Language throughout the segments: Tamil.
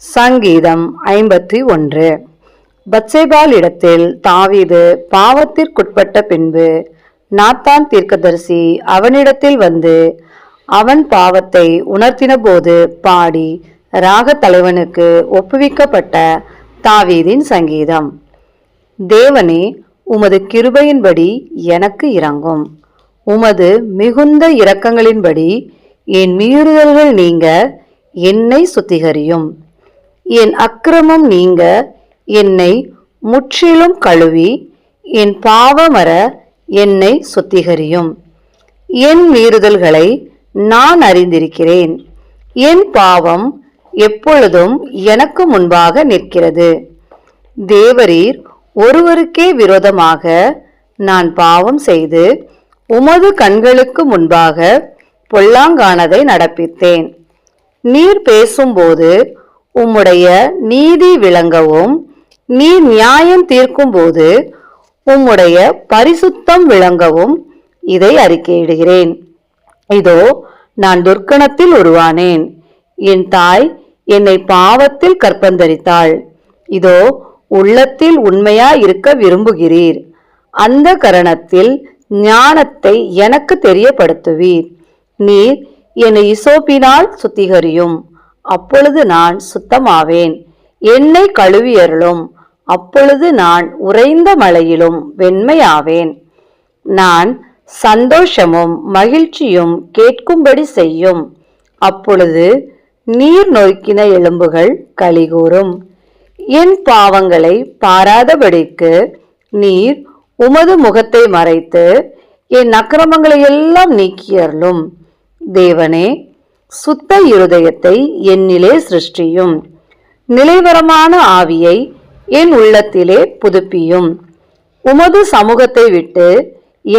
சங்கீதம் 51. பத்சேபாள் இடத்தில் தாவீது பாவத்திற்குட்பட்ட பின்பு நாத்தான் தீர்க்கதரிசி அவனிடத்தில் வந்து அவன் பாவத்தை உணர்த்தின போது பாடி ராக தலைவனுக்கு ஒப்புவிக்கப்பட்ட தாவீதின் சங்கீதம். தேவனே, உமது கிருபையின்படி எனக்கு இரங்கும். உமது மிகுந்த இரக்கங்களின்படி என் மீறுதல்கள் நீங்க என்னை சுத்திகரியும். என் அக்கிரமம் நீங்க என்னை முற்றிலும் கழுவி என் பாவமற என்னை சுத்திகரியும். என் மீறுதல்களை நான் அறிந்திருக்கிறேன். என் பாவம் எப்பொழுதும் எனக்கு முன்பாக நிற்கிறது. தேவரீர் ஒருவருக்கே விரோதமாக நான் பாவம் செய்து உமது கண்களுக்கு முன்பாக பொல்லாங்கானதை நடப்பித்தேன். நீர் பேசும்போது உம்முடைய நீதி விளங்கவும், நீர் நியாயம் தீர்க்கும்போது உம்முடைய பரிசுத்தம் விளங்கவும் இதை அறிக்கையிடுகிறேன். இதோ, நான் துர்க்கணத்தில் உருவானேன். என் தாய் என்னை பாவத்தில் கற்பந்தரித்தாள். இதோ, உள்ளத்தில் உண்மையாயிருக்க விரும்புகிறீர். அந்த கரணத்தில் ஞானத்தை எனக்கு தெரியப்படுத்துவீர். நீர் என்னை இசோப்பினால் சுத்திகரியும், அப்பொழுது நான் சுத்தமாவேன். என்னை கழுவியருளும், அப்பொழுது நான் உறைந்த மழையிலும் வெண்மையாவேன். நான் சந்தோஷமும் மகிழ்ச்சியும் கேட்கும்படி செய்யும், அப்பொழுது நீர் நொறுக்கின எலும்புகள் களிகூரும். என் பாவங்களை பாராதபடிக்கு நீர் உமது முகத்தை மறைத்து என் அக்கிரமங்களை எல்லாம் நீக்கியருளும். தேவனே, சுத்த இருதயத்தை என்னிலே சிருஷ்டியும். நிலைவரமான ஆவியை என் உள்ளத்திலே புதுப்பியும். உமது சமூகத்தை விட்டு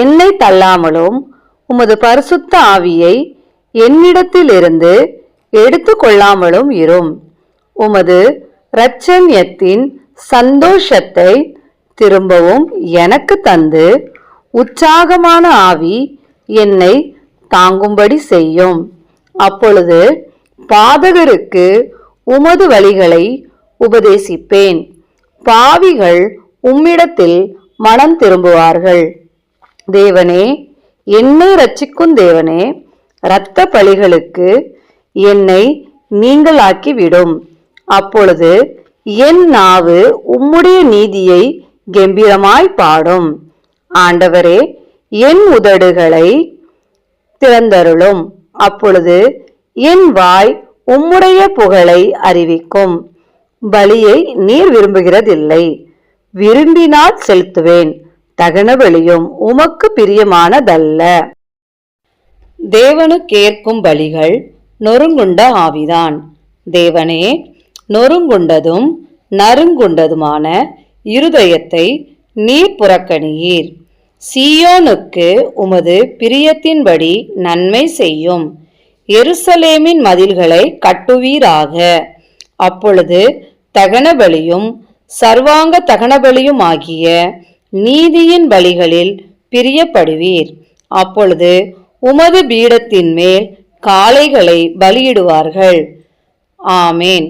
என்னை தள்ளாமலும் உமது பரிசுத்த ஆவியை என்னிடத்திலிருந்து எடுத்து கொள்ளாமலும் இரும். உமது இரட்சண்யத்தின் சந்தோஷத்தை திரும்பவும் எனக்கு தந்து உற்சாகமான ஆவி என்னை தாங்கும்படி செய்யும். அப்பொழுது பாதகருக்கு உமது வழிகளை உபதேசிப்பேன். பாவிகள் உம்மிடத்தில் மனம் திரும்புவார்கள். தேவனே, என்னை இரட்சிக்கும் தேவனே, இரத்த பலிகளுக்கு என்னை நீங்களாக்கிவிடும். அப்பொழுது என் நாவு உம்முடைய நீதியை கெம்பீரமாய் பாடும். ஆண்டவரே, என் உதடுகளை திறந்தருளும். அப்பொழுது என் வாய் உம்முடைய புகழை அறிவிக்கும். பலியை நீர் விரும்புகிறதில்லை. விரும்பினால் செலுத்துவேன். தகன பலியும் உமக்கு பிரியமானதல்ல. தேவனுக்கேற்கும் பலிகள் நொறுங்குண்ட ஆவிதான். தேவனே, நொறுங்குண்டதும் நறுங்குண்டதுமான இருதயத்தை நீர் புறக்கணியீர். சீயோனுக்கு உமது பிரியத்தின்படி நன்மை செய்யும். எருசலேமின் மதில்களை கட்டுவீராக. அப்பொழுது தகன பலியும் சர்வாங்க தகன பலியும் ஆகிய நீதியின் பலிகளில் பிரியப்படுவீர். அப்பொழுது உமது பீடத்தின் மேல் காளைகளை பலியிடுவார்கள். ஆமேன்.